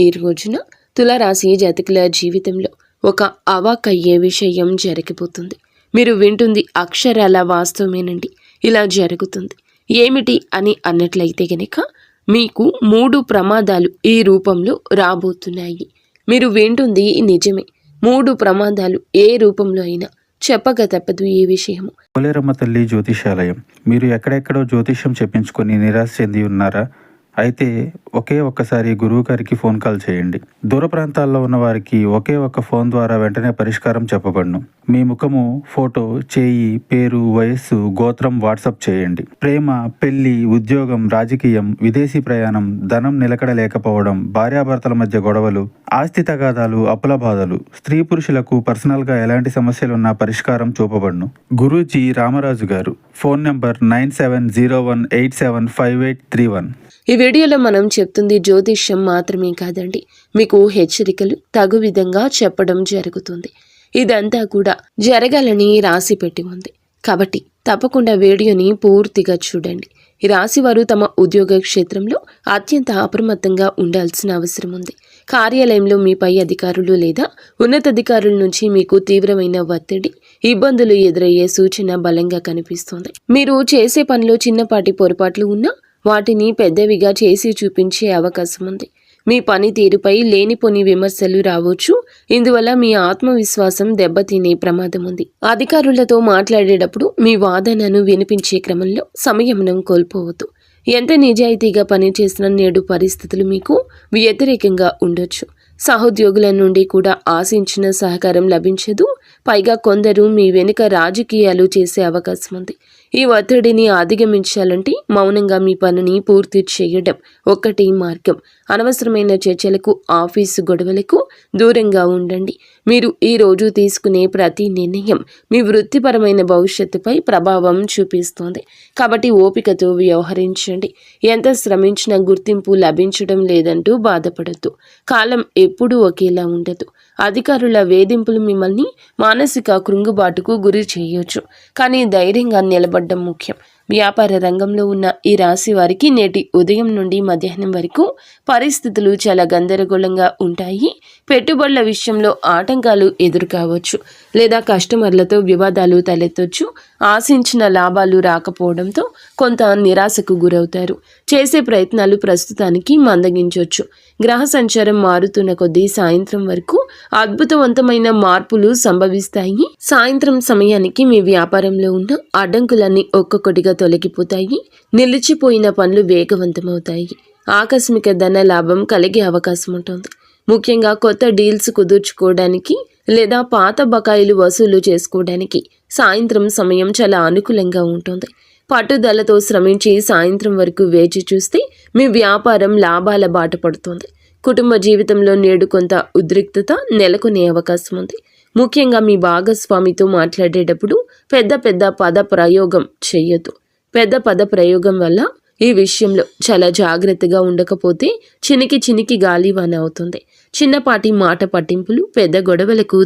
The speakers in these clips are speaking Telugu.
ఈ రోజున తులారాశి జాతకుల జీవితంలో ఒక అవాకయ్యే విషయం జరగబోతుంది. మీరు వింటుంది అక్షరాల వాస్తవమేనండి. ఇలా జరుగుతుంది ఏమిటి అని అన్నట్లయితే గనక మీకు 3 ప్రమాదాలు ఈ రూపంలో రాబోతున్నాయి. మీరు వింటుంది నిజమే. 3 ప్రమాదాలు ఏ రూపంలో అయినా చెప్పక తప్పదు ఈ విషయము. పోలేరమ్మ తల్లి జ్యోతిషాలయం. మీరు ఎక్కడెక్కడో జ్యోతిష్యం చెప్పించుకొని నిరాశ చెంది ఉన్నారా? అయితే ఒక్కసారి గురువు గారికి ఫోన్ కాల్ చేయండి. దూర ప్రాంతాల్లో ఉన్న వారికి ఒకే ఒక్క ఫోన్ ద్వారా వెంటనే పరిష్కారం చెప్పబడును. మీ ముఖము, ఫోటో, చేయి, పేరు, వయస్సు, గోత్రం వాట్సాప్ చేయండి. ప్రేమ, పెళ్లి, ఉద్యోగం, రాజకీయం, విదేశీ ప్రయాణం, ధనం నిలకడ లేకపోవడం, భార్యాభర్తల మధ్య గొడవలు, ఆస్తి తగాదాలు, అప్పుల బాధలు, స్త్రీ పురుషులకు పర్సనల్గా ఎలాంటి సమస్యలున్నా పరిష్కారం చూపబడును. గురూజీ రామరాజు గారు. Phone number 9701875831. ఈ వీడియోలో మనం చెప్తుంది జ్యోతిష్యం మాత్రమే కాదండి, మీకు హెచ్చరికలు తగు విధంగా చెప్పడం జరుగుతుంది. ఇదంతా కూడా జరగాలని రాసి పెట్టి ఉంది కాబట్టి తప్పకుండా వీడియోని పూర్తిగా చూడండి. ఈ రాశి వారు తమ ఉద్యోగ క్షేత్రంలో అత్యంత అప్రమత్తంగా ఉండాల్సిన అవసరం ఉంది. కార్యాలయంలో మీ పై అధికారులు లేదా ఉన్నతాధికారుల నుంచి మీకు తీవ్రమైన ఒత్తిడి, ఇబ్బందులు ఎదురయ్యే సూచన బలంగా కనిపిస్తోంది. మీరు చేసే పనిలో చిన్నపాటి పొరపాట్లు ఉన్నా వాటిని పెద్దవిగా చేసి చూపించే అవకాశం ఉంది. మీ పనితీరుపై లేనిపోని విమర్శలు రావచ్చు. ఇందువల్ల మీ ఆత్మవిశ్వాసం దెబ్బతినే ప్రమాదం ఉంది. అధికారులతో మాట్లాడేటప్పుడు మీ వాదనను వినిపించే క్రమంలో సంయమనం కోల్పోవద్దు. ఎంత నిజాయితీగా పనిచేసిన నేడు పరిస్థితులు మీకు వ్యతిరేకంగా ఉండొచ్చు. సహోద్యోగుల నుండి కూడా ఆశించిన సహకారం లభించదు. పైగా కొందరు మీ వెనుక రాజకీయాలు చేసే అవకాశం ఉంది. ఈ ఒత్తిడిని అధిగమించాలంటే మౌనంగా మీ పనిని పూర్తి చేయడం ఒక్కటి మార్గం. అనవసరమైన చర్చలకు, ఆఫీసు గొడవలకు దూరంగా ఉండండి. మీరు ఈ రోజు తీసుకునే ప్రతి నిర్ణయం మీ వృత్తిపరమైన భవిష్యత్తుపై ప్రభావం చూపిస్తోంది. కాబట్టి ఓపికతో వ్యవహరించండి. ఎంత శ్రమించినా గుర్తింపు లభించడం లేదంటూ బాధపడద్దు. కాలం ఎప్పుడూ ఒకేలా ఉండదు. అధికారుల వేధింపులు మిమ్మల్ని మానసిక కృంగుబాటుకు గురి చేయొచ్చు. కానీ ధైర్యంగా నిలబడడం ముఖ్యం. వ్యాపార రంగంలో ఉన్న ఈ రాశి వారికి నేటి ఉదయం నుండి మధ్యాహ్నం వరకు పరిస్థితులు చాలా గందరగోళంగా ఉంటాయి. పెట్టుబడుల విషయంలో ఆటంకాలు ఎదురుకావచ్చు లేదా కస్టమర్లతో వివాదాలు తలెత్తొచ్చు. ఆశించిన లాభాలు రాకపోవడంతో కొంత నిరాశకు గురవుతారు. చేసే ప్రయత్నాలు ప్రస్తుతానికి మందగించవచ్చు. గ్రహ సంచారం మారుతున్న కొద్దీ సాయంత్రం వరకు అద్భుతవంతమైన మార్పులు సంభవిస్తాయి. సాయంత్రం సమయానికి మీ వ్యాపారంలో ఉన్న అడ్డంకులన్నీ ఒక్కొక్కటిగా తొలగిపోతాయి. నిలిచిపోయిన పనులు వేగవంతమవుతాయి. ఆకస్మిక ధన లాభం కలిగే అవకాశం ఉంటుంది. ముఖ్యంగా కొత్త డీల్స్ కుదుర్చుకోవడానికి లేదా పాత బకాయిలు వసూలు చేసుకోవడానికి సాయంత్రం సమయం చాలా అనుకూలంగా ఉంటుంది. పట్టుదలతో శ్రమించి సాయంత్రం వరకు వేచి చూస్తే మీ వ్యాపారం లాభాల బాట పడుతుంది. కుటుంబ జీవితంలో నేడు కొంత ఉద్రిక్తత నెలకొనే అవకాశం ఉంది. ముఖ్యంగా మీ భాగస్వామితో మాట్లాడేటప్పుడు పెద్ద పద ప్రయోగం చేయొద్దు. పెద్ద పద ప్రయోగం వల్ల ఈ విషయంలో చాలా జాగ్రత్తగా ఉండకపోతే చినికి గాలివాన అవుతుంది. చిన్నపాటి మాట పట్టింపులు పెద్ద గొడవలకు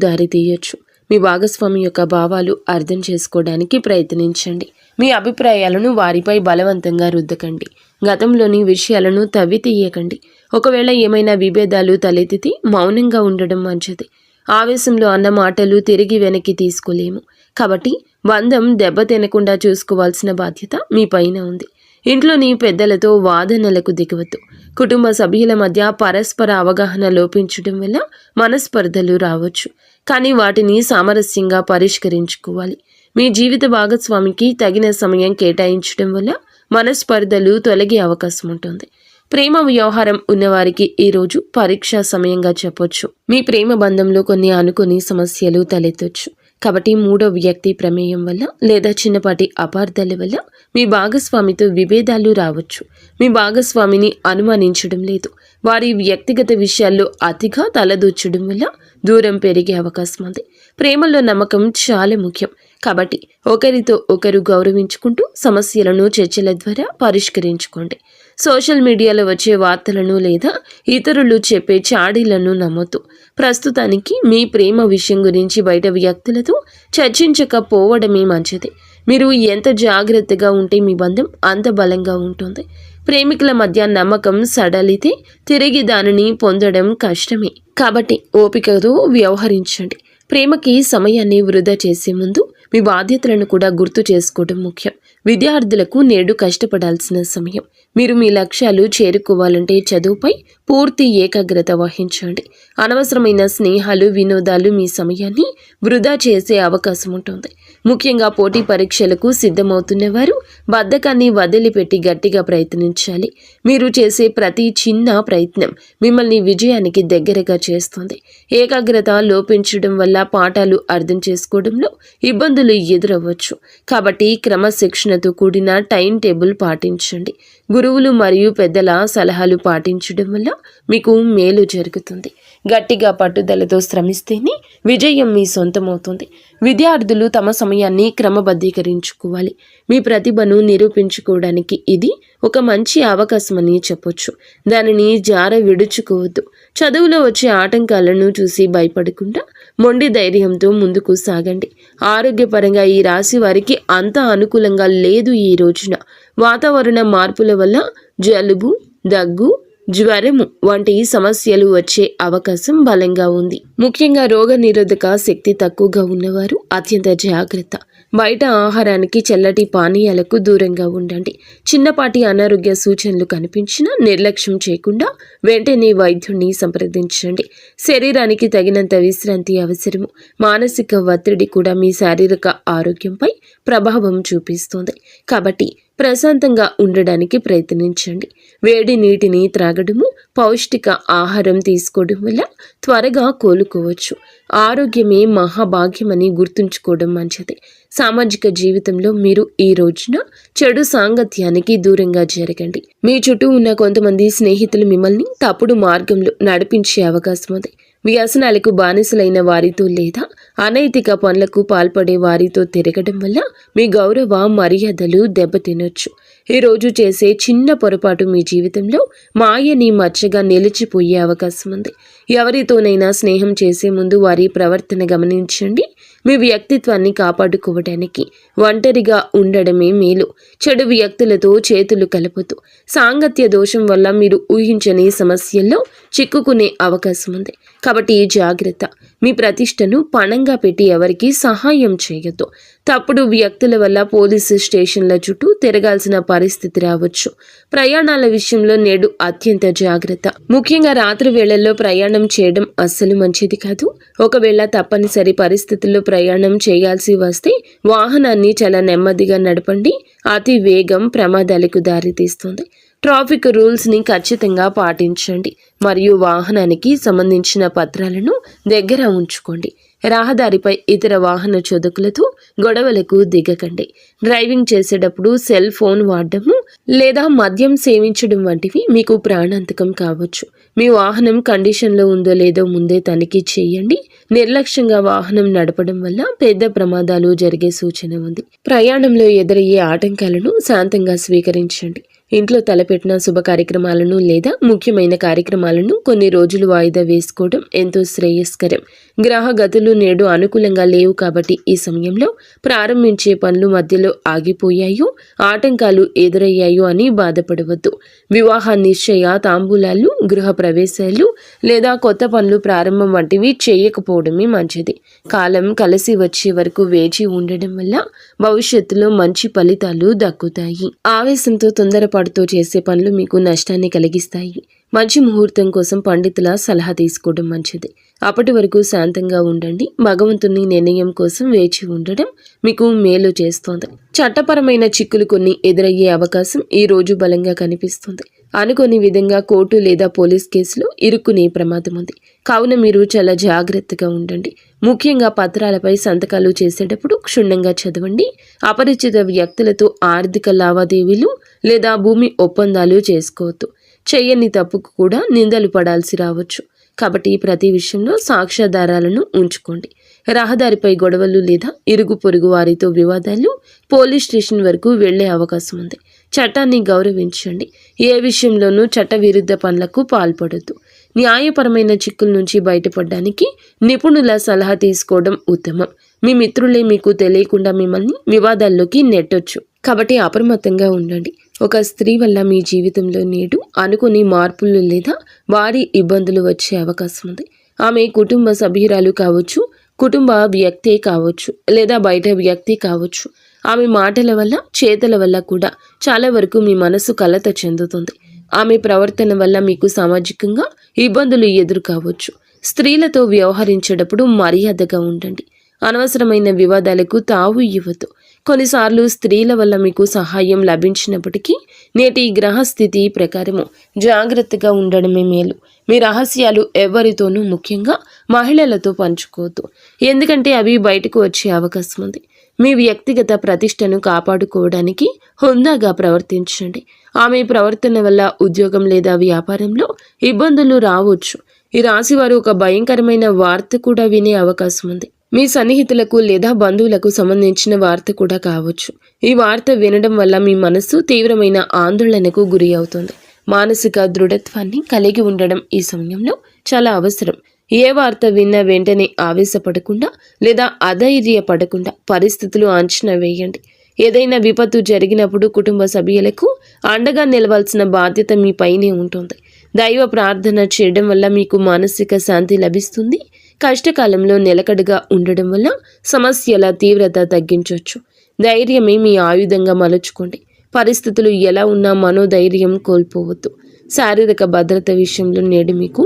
దారితీయొచ్చు. మీ భాగస్వామి యొక్క భావాలు అర్థం చేసుకోవడానికి ప్రయత్నించండి. మీ అభిప్రాయాలను వారిపై బలవంతంగా రుద్దకండి. గతంలోని విషయాలను తవ్వి తీయకండి. ఒకవేళ ఏమైనా విభేదాలు తలెత్తితే మౌనంగా ఉండడం మంచిది. ఆవేశంలో అన్న మాటలు తిరిగి వెనక్కి తీసుకోలేము. కాబట్టి బంధం దెబ్బతినకుండా చూసుకోవాల్సిన బాధ్యత మీ పైన ఉంది. ఇంట్లోని పెద్దలతో వాదనలకు దిగవద్దు. కుటుంబ సభ్యుల మధ్య పరస్పర అవగాహన లోపించడం వల్ల మనస్పర్ధలు రావచ్చు. కానీ వాటిని సామరస్యంగా పరిష్కరించుకోవాలి. మీ జీవిత భాగస్వామికి తగిన సమయం కేటాయించడం వల్ల మనస్పర్ధలు తొలగే అవకాశం ఉంటుంది. ప్రేమ వ్యవహారం ఉన్నవారికి ఈరోజు పరీక్షా సమయంగా చెప్పొచ్చు. మీ ప్రేమ బంధంలో కొన్ని అనుకోని సమస్యలు తలెత్తొచ్చు. కాబట్టి 3వ వ్యక్తి ప్రమేయం వల్ల లేదా చిన్నపాటి అపార్థాల వల్ల మీ భాగస్వామితో విభేదాలు రావచ్చు. మీ భాగస్వామిని అనుమానించడం లేదు. వారి వ్యక్తిగత విషయాల్లో అతిగా తలదూర్చడం వల్ల దూరం పెరిగే అవకాశం ఉంది. ప్రేమలో నమ్మకం చాలా ముఖ్యం. కాబట్టి ఒకరితో ఒకరు గౌరవించుకుంటూ సమస్యలను చర్చల ద్వారా పరిష్కరించుకోండి. సోషల్ మీడియాలో వచ్చే వార్తలను లేదా ఇతరులు చెప్పే చాడీలను నమ్మొద్దు. ప్రస్తుతానికి మీ ప్రేమ విషయం గురించి బయట వ్యక్తులతో చర్చించకపోవడమే మంచిది. మీరు ఎంత జాగ్రత్తగా ఉంటే మీ బంధం అంత బలంగా ఉంటుంది. ప్రేమికుల మధ్య నమ్మకం సడలితే తిరిగి దానిని పొందడం కష్టమే. కాబట్టి ఓపికతో వ్యవహరించండి. ప్రేమకి సమయాన్ని వృధా చేసే ముందు మీ బాధ్యతలను కూడా గుర్తు చేసుకోవడం ముఖ్యం. విద్యార్థులకు నేడు కష్టపడాల్సిన సమయం. మీరు మీ లక్ష్యాలు చేరుకోవాలంటే చదువుపై పూర్తి ఏకాగ్రత వహించండి. అనవసరమైన స్నేహాలు, వినోదాలు మీ సమయాన్ని వృధా చేసే అవకాశం ఉంటుంది. ముఖ్యంగా పోటీ పరీక్షలకు సిద్ధమవుతున్న వారు బద్ధకాన్ని వదిలిపెట్టి గట్టిగా ప్రయత్నించాలి. మీరు చేసే ప్రతి చిన్న ప్రయత్నం మిమ్మల్ని విజయానికి దగ్గరగా చేస్తుంది. ఏకాగ్రత లోపించడం వల్ల పాఠాలు అర్థం చేసుకోవడంలో ఇబ్బందులు ఎదురవ్వచ్చు. కాబట్టి క్రమశిక్షణతో కూడిన టైం టేబుల్ పాటించండి. గురువులు మరియు పెద్దల సలహాలు పాటించడం వల్ల మీకు మేలు జరుగుతుంది. గట్టిగా పట్టుదలతో శ్రమిస్తేనే విజయం మీ సొంతమవుతుంది. విద్యార్థులు తమ సమయాన్ని క్రమబద్ధీకరించుకోవాలి. మీ ప్రతిభను నిరూపించుకోవడానికి ఇది ఒక మంచి అవకాశమని చెప్పొచ్చు. దానిని జార విడుచుకోవద్దు. చదువులో వచ్చే ఆటంకాలను చూసి భయపడకుండా మొండి ధైర్యంతో ముందుకు సాగండి. ఆరోగ్యపరంగా ఈ రాశి వారికి అంత అనుకూలంగా లేదు. ఈ రోజున వాతావరణ మార్పుల వల్ల జలుబు, దగ్గు, జ్వరము వంటి సమస్యలు వచ్చే అవకాశం బలంగా ఉంది. ముఖ్యంగా రోగ నిరోధక శక్తి తక్కువగా ఉన్నవారు అత్యంత జాగ్రత్త. బయట ఆహారానికి, చల్లటి పానీయాలకు దూరంగా ఉండండి. చిన్నపాటి అనారోగ్య సూచనలు కనిపించినా నిర్లక్ష్యం చేయకుండా వెంటనే వైద్యుడిని సంప్రదించండి. శరీరానికి తగినంత విశ్రాంతి అవసరము. మానసిక ఒత్తిడి కూడా మీ శారీరక ఆరోగ్యంపై ప్రభావం చూపిస్తుంది. కాబట్టి ప్రశాంతంగా ఉండడానికి ప్రయత్నించండి. వేడి నీటిని త్రాగడము, పౌష్టిక ఆహారం తీసుకోవడం వల్ల త్వరగా కోలుకోవచ్చు. ఆరోగ్యమే మహాభాగ్యమని గుర్తుంచుకోవడం మంచిది. సామాజిక జీవితంలో మీరు ఈ రోజున చెడు సాంగత్యానికి దూరంగా జరగండి. మీ చుట్టూ ఉన్న కొంతమంది స్నేహితులు మిమ్మల్ని తప్పుడు మార్గంలో నడిపించే అవకాశం ఉంది. వ్యసనాలకు బానిసలైన వారితో లేదా అనైతిక పనులకు పాల్పడే వారితో తిరగడం వల్ల మీ గౌరవ మర్యాదలు దెబ్బతినొచ్చు. ఈరోజు చేసే చిన్న పొరపాటు మీ జీవితంలో మాయని మచ్చగా నిలిచిపోయే అవకాశం ఉంది. ఎవరితోనైనా స్నేహం చేసే ముందు వారి ప్రవర్తన గమనించండి. మీ వ్యక్తిత్వాన్ని కాపాడుకోవడానికి ఒంటరిగా ఉండడమే మేలు. చెడు వ్యక్తులతో చేతులు కలపొద్దు. సాంగత్య దోషం వల్ల మీరు ఊహించని సమస్యల్లో చిక్కుకునే అవకాశం ఉంది. కాబట్టి జాగ్రత్త. మీ ప్రతిష్టను పణంగా పెట్టి ఎవరికి సహాయం చేయొద్దు. తప్పుడు వ్యక్తుల వల్ల పోలీసు స్టేషన్ల చుట్టూ తిరగాల్సిన పరిస్థితి రావచ్చు. ప్రయాణాల విషయంలో నేడు అత్యంత జాగ్రత్త. ముఖ్యంగా రాత్రి వేళల్లో ప్రయాణం చేయడం అస్సలు మంచిది కాదు. ఒకవేళ తప్పనిసరి పరిస్థితుల్లో ప్రయాణం చేయాల్సి వస్తే వాహనాన్ని చాలా నెమ్మదిగా నడపండి. అతి వేగం ప్రమాదాలకు దారితీస్తుంది. ట్రాఫిక్ రూల్స్ని ఖచ్చితంగా పాటించండి మరియు వాహనానికి సంబంధించిన పత్రాలను దగ్గర ఉంచుకోండి. రహదారిపై ఇతర వాహన చోదకులతో గొడవలకు దిగకండి. డ్రైవింగ్ చేసేటప్పుడు సెల్ ఫోన్ వాడడము లేదా మద్యం సేవించడం వంటివి మీకు ప్రాణాంతకం కావచ్చు. మీ వాహనం కండిషన్లో ఉందో లేదో ముందే తనిఖీ చేయండి. నిర్లక్ష్యంగా వాహనం నడపడం వల్ల పెద్ద ప్రమాదాలు జరిగే సూచన ఉంది. ప్రయాణంలో ఎదురయ్యే ఆటంకాలను శాంతంగా స్వీకరించండి. ఇంట్లో తలపెట్టిన శుభ కార్యక్రమాలను లేదా ముఖ్యమైన కార్యక్రమాలను కొన్ని రోజులు వాయిదా వేసుకోవడం ఎంతో శ్రేయస్కరం. గ్రహ గతులు నేడు అనుకూలంగా లేవు కాబట్టి ఈ సమయంలో ప్రారంభించే పనులు మధ్యలో ఆగిపోయాయో, ఆటంకాలు ఎదురయ్యాయో అని బాధపడవద్దు. వివాహ నిశ్చయ, తాంబూలాలు, గృహ ప్రవేశాలు లేదా కొత్త పనులు ప్రారంభం వంటివి చేయకపోవడమే మంచిది. కాలం కలిసి వచ్చే వరకు వేచి ఉండడం వల్ల భవిష్యత్తులో మంచి ఫలితాలు దక్కుతాయి. ఆవేశంతో తొందరపాటుతో చేసే పనులు మీకు నష్టాన్ని కలిగిస్తాయి. మంచి ముహూర్తం కోసం పండితుల సలహా తీసుకోవడం మంచిది. అప్పటి వరకు శాంతంగా ఉండండి. భగవంతుని నిర్ణయం కోసం వేచి ఉండడం మీకు మేలు చేస్తోంది. చట్టపరమైన చిక్కులు కొన్ని ఎదురయ్యే అవకాశం ఈ రోజు బలంగా కనిపిస్తుంది. అనుకోని విధంగా కోర్టు లేదా పోలీస్ కేసులో ఇరుక్కునే ప్రమాదం ఉంది. కావున మీరు చాలా జాగ్రత్తగా ఉండండి. ముఖ్యంగా పత్రాలపై సంతకాలు చేసేటప్పుడు క్షుణ్ణంగా చదవండి. అపరిచిత వ్యక్తులతో ఆర్థిక లావాదేవీలు లేదా భూమి ఒప్పందాలు చేసుకోవద్దు. చేయని తప్పుకు కూడా నిందలు పడాల్సి రావచ్చు. కాబట్టి ప్రతి విషయంలో సాక్ష్యాధారాలను ఉంచుకోండి. రహదారిపై గొడవలు లేదా ఇరుగు పొరుగు వారితో వివాదాలు పోలీస్ స్టేషన్ వరకు వెళ్లే అవకాశం ఉంది. చట్టాన్ని గౌరవించండి. ఏ విషయంలోనూ చట్టవిరుద్ధ పనులకు పాల్పడొద్దు. న్యాయపరమైన చిక్కుల నుంచి బయటపడడానికి నిపుణుల సలహా తీసుకోవడం ఉత్తమం. మీ మిత్రులే మీకు తెలియకుండా మిమ్మల్ని వివాదాల్లోకి నెట్టొచ్చు. కాబట్టి అప్రమత్తంగా ఉండండి. ఒక స్త్రీ వల్ల మీ జీవితంలో నేడు అనుకుని మార్పులు లేదా భారీ ఇబ్బందులు వచ్చే అవకాశం ఉంది. ఆమె కుటుంబ సభ్యురాలు కావచ్చు, కుటుంబ వ్యక్తే కావచ్చు, లేదా బయట వ్యక్తి కావచ్చు. ఆమె మాటల వల్ల, చేతల వల్ల కూడా చాలా వరకు మీ మనసు కలత చెందుతుంది. ఆమె ప్రవర్తన వల్ల మీకు సామాజికంగా ఇబ్బందులు ఎదురు కావచ్చు. స్త్రీలతో వ్యవహరించేటప్పుడు మర్యాదగా ఉండండి. అనవసరమైన వివాదాలకు తావు ఇవ్వద్దు. కొన్నిసార్లు స్త్రీల వల్ల మీకు సహాయం లభించినప్పటికీ నేటి గ్రహస్థితి ప్రకారము జాగ్రత్తగా ఉండడమే మేలు. మీ రహస్యాలు ఎవరితోనూ, ముఖ్యంగా మహిళలతో పంచుకోవద్దు. ఎందుకంటే అవి బయటకు వచ్చే అవకాశం ఉంది. మీ వ్యక్తిగత ప్రతిష్టను కాపాడుకోవడానికి హుందాగా ప్రవర్తించండి. ఆమె ప్రవర్తన వల్ల ఉద్యోగం లేదా వ్యాపారంలో ఇబ్బందులు రావచ్చు. ఈ రాశివారు ఒక భయంకరమైన వార్త కూడా వినే అవకాశం ఉంది. మీ సన్నిహితులకు లేదా బంధువులకు సంబంధించిన వార్త కూడా కావచ్చు. ఈ వార్త వినడం వల్ల మీ మనస్సు తీవ్రమైన ఆందోళనకు గురి అవుతుంది. మానసిక దృఢత్వాన్ని కలిగి ఉండడం ఈ సమయంలో చాలా అవసరం. ఏ వార్త విన్నా వెంటనే ఆవేశపడకుండా లేదా అధైర్యపడకుండా పరిస్థితులు అంచనా వేయండి. ఏదైనా విపత్తు జరిగినప్పుడు కుటుంబ సభ్యులకు అండగా నిలవాల్సిన బాధ్యత మీ పైనే ఉంటుంది. దైవ ప్రార్థన చేయడం వల్ల మీకు మానసిక శాంతి లభిస్తుంది. కష్టకాలంలో నిలకడగా ఉండడం వల్ల సమస్యల తీవ్రత తగ్గించవచ్చు. ధైర్యమే మీ ఆయుధంగా మలుచుకోండి. పరిస్థితులు ఎలా ఉన్నా మనోధైర్యం కోల్పోవద్దు. శారీరక భద్రత విషయంలో నేడు మీకు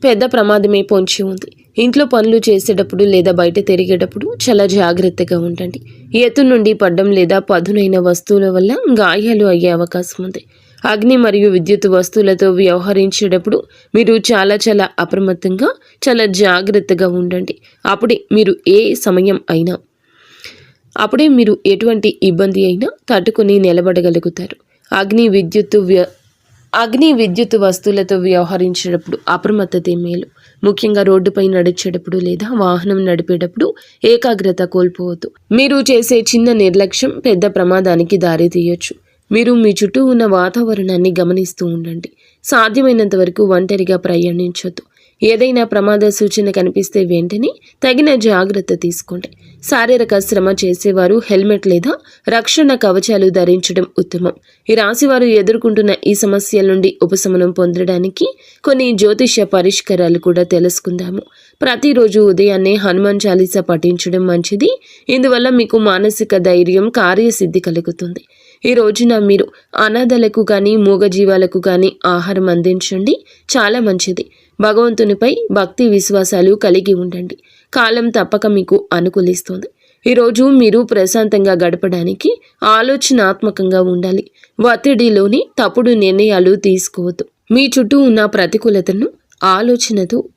పెద్ద ప్రమాదమే పొంచి ఉంది. ఇంట్లో పనులు చేసేటప్పుడు లేదా బయట తిరిగేటప్పుడు చాలా జాగ్రత్తగా ఉండండి. ఎత్తు నుండి పడ్డం లేదా పదునైన వస్తువుల వల్ల గాయాలు అయ్యే అవకాశం ఉంది. అగ్ని మరియు విద్యుత్ వస్తువులతో వ్యవహరించేటప్పుడు మీరు చాలా అప్రమత్తంగా, చాలా జాగ్రత్తగా ఉండండి. అప్పుడే మీరు ఎటువంటి ఇబ్బంది అయినా తట్టుకొని నిలబడగలుగుతారు. అగ్ని విద్యుత్ వస్తువులతో వ్యవహరించేటప్పుడు అప్రమత్తతే మేలు. ముఖ్యంగా రోడ్డుపై నడిచేటప్పుడు లేదా వాహనం నడిపేటప్పుడు ఏకాగ్రత కోల్పోవద్దు. మీరు చేసే చిన్న నిర్లక్ష్యం పెద్ద ప్రమాదానికి దారితీయొచ్చు. మీరు మీ చుట్టూ ఉన్న వాతావరణాన్ని గమనిస్తూ ఉండండి. సాధ్యమైనంత వరకు ఒంటరిగా ప్రయాణించొద్దు. ఏదైనా ప్రమాద సూచన కనిపిస్తే వెంటనే తగిన జాగ్రత్త తీసుకోండి. శారీరక శ్రమ చేసేవారు హెల్మెట్ లేదా రక్షణ కవచాలు ధరించడం ఉత్తమం. ఈ రాశివారు ఎదుర్కొంటున్న ఈ సమస్యల నుండి ఉపశమనం పొందడానికి కొన్ని జ్యోతిష్య పరిష్కారాలు కూడా తెలుసుకుందాము. ప్రతిరోజు ఉదయాన్నే హనుమాన్ చాలీసా పఠించడం మంచిది. ఇందువల్ల మీకు మానసిక ధైర్యం, కార్యసిద్ధి కలుగుతుంది. ఈ రోజున మీరు అనాథలకు కానీ మూగజీవాలకు కానీ ఆహారం అందించండి. చాలా మంచిది. భగవంతునిపై భక్తి విశ్వాసాలు కలిగి ఉండండి. కాలం తప్పక మీకు అనుకూలిస్తుంది. ఈరోజు మీరు ప్రశాంతంగా గడపడానికి ఆలోచనాత్మకంగా ఉండాలి. ఒత్తిడిలోని తప్పుడు నిర్ణయాలు తీసుకోవద్దు. మీ చుట్టూ ఉన్న ప్రతికూలతను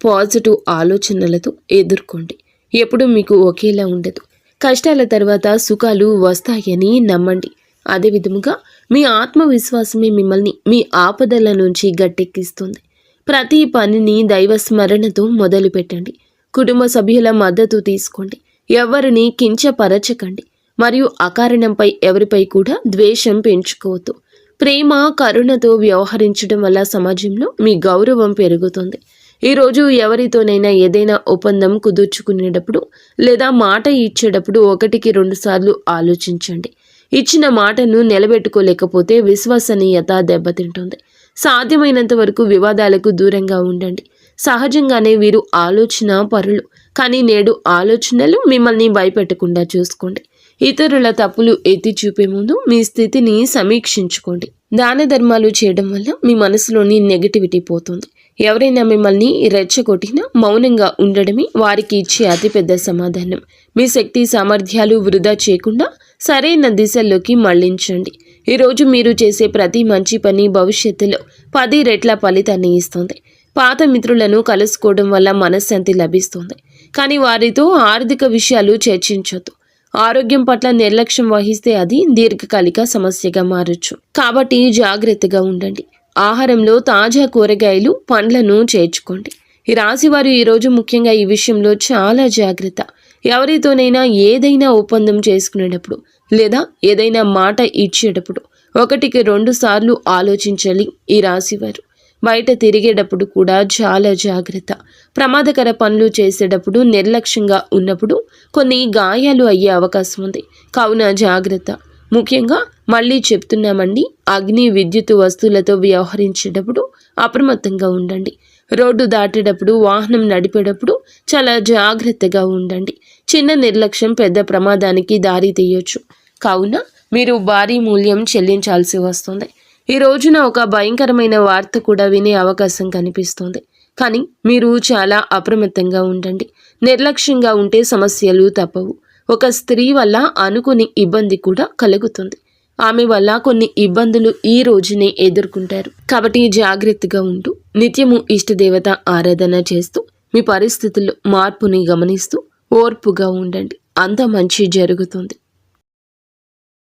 పాజిటివ్ ఆలోచనలతో ఎదుర్కోండి. ఎప్పుడూ మీకు ఒకేలా ఉండదు. కష్టాల తర్వాత సుఖాలు వస్తాయని నమ్మండి. అదే విధముగా మీ ఆత్మవిశ్వాసమే మిమ్మల్ని మీ ఆపదల నుంచి గట్టెక్కిస్తుంది. ప్రతి పనిని దైవ స్మరణతో మొదలు పెట్టండి. కుటుంబ సభ్యుల మద్దతు తీసుకోండి. ఎవరిని కించపరచకండి మరియు అకారణంపై ఎవరిపై కూడా ద్వేషం పెంచుకోవద్దు. ప్రేమ, కరుణతో వ్యవహరించడం వల్ల సమాజంలో మీ గౌరవం పెరుగుతుంది. ఈరోజు ఎవరితోనైనా ఏదైనా ఒప్పందం కుదుర్చుకునేటప్పుడు లేదా మాట ఇచ్చేటప్పుడు 1కి 2 సార్లు ఆలోచించండి. ఇచ్చిన మాటను నిలబెట్టుకోలేకపోతే విశ్వసనీయత దెబ్బతింటుంది. సాధ్యమైనంత వరకు వివాదాలకు దూరంగా ఉండండి. సహజంగానే వీరు ఆలోచన పరులు, కానీ నేడు ఆలోచనలు మిమ్మల్ని భయపెట్టకుండా చూసుకోండి. ఇతరుల తప్పులు ఎత్తి చూపే ముందు మీ స్థితిని సమీక్షించుకోండి. దాన ధర్మాలు చేయడం వల్ల మీ మనసులోని నెగటివిటీ పోతుంది. ఎవరైనా మిమ్మల్ని రెచ్చగొట్టినా మౌనంగా ఉండడమే వారికి ఇచ్చే అతిపెద్ద సమాధానం. మీ శక్తి సామర్థ్యాలు వృధా చేయకుండా సరైన దిశల్లోకి మళ్లించండి. ఈరోజు మీరు చేసే ప్రతి మంచి పని భవిష్యత్తులో 10 రెట్ల ఫలితాన్ని ఇస్తుంది. పాత మిత్రులను కలుసుకోవడం వల్ల మనశ్శాంతి లభిస్తుంది, కానీ వారితో ఆర్థిక విషయాలు చర్చించొద్దు. ఆరోగ్యం పట్ల నిర్లక్ష్యం వహిస్తే అది దీర్ఘకాలిక సమస్యగా మారచ్చు. కాబట్టి జాగ్రత్తగా ఉండండి. ఆహారంలో తాజా కూరగాయలు, పండ్లను చేర్చుకోండి. ఈ రాశివారు ఈరోజు ముఖ్యంగా ఈ విషయంలో చాలా జాగ్రత్త. ఎవరితోనైనా ఏదైనా ఒప్పందం చేసుకునేటప్పుడు లేదా ఏదైనా మాట ఇచ్చేటప్పుడు 1కి 2 సార్లు ఆలోచించాలి. ఈ రాశివారు బయట తిరిగేటప్పుడు కూడా చాలా జాగ్రత్త. ప్రమాదకర పనులు చేసేటప్పుడు నిర్లక్ష్యంగా ఉన్నప్పుడు కొన్ని గాయాలు అయ్యే అవకాశం ఉంది. కావున జాగ్రత్త. ముఖ్యంగా మళ్ళీ చెప్తున్నామండి, అగ్ని విద్యుత్ వస్తువులతో వ్యవహరించేటప్పుడు అప్రమత్తంగా ఉండండి. రోడ్డు దాటేటప్పుడు, వాహనం నడిపేటప్పుడు చాలా జాగ్రత్తగా ఉండండి. చిన్న నిర్లక్ష్యం పెద్ద ప్రమాదానికి దారి తీయొచ్చు. కావున మీరు భారీ మూల్యం చెల్లించాల్సి వస్తుంది. ఈ రోజున ఒక భయంకరమైన వార్త కూడా వినే అవకాశం కనిపిస్తుంది. కానీ మీరు చాలా అప్రమత్తంగా ఉండండి. నిర్లక్ష్యంగా ఉంటే సమస్యలు తప్పవు. ఒక స్త్రీ వల్ల అనుకుని ఇబ్బంది కూడా కలుగుతుంది. ఆమె వల్ల కొన్ని ఇబ్బందులు ఈ రోజునే ఎదుర్కొంటారు. కాబట్టి జాగ్రత్తగా ఉంటూ నిత్యము ఇష్టదేవత ఆరాధన చేస్తూ మీ పరిస్థితుల్లో మార్పుని గమనిస్తూ ఓర్పుగా ఉండండి. అంత మంచి జరుగుతుంది.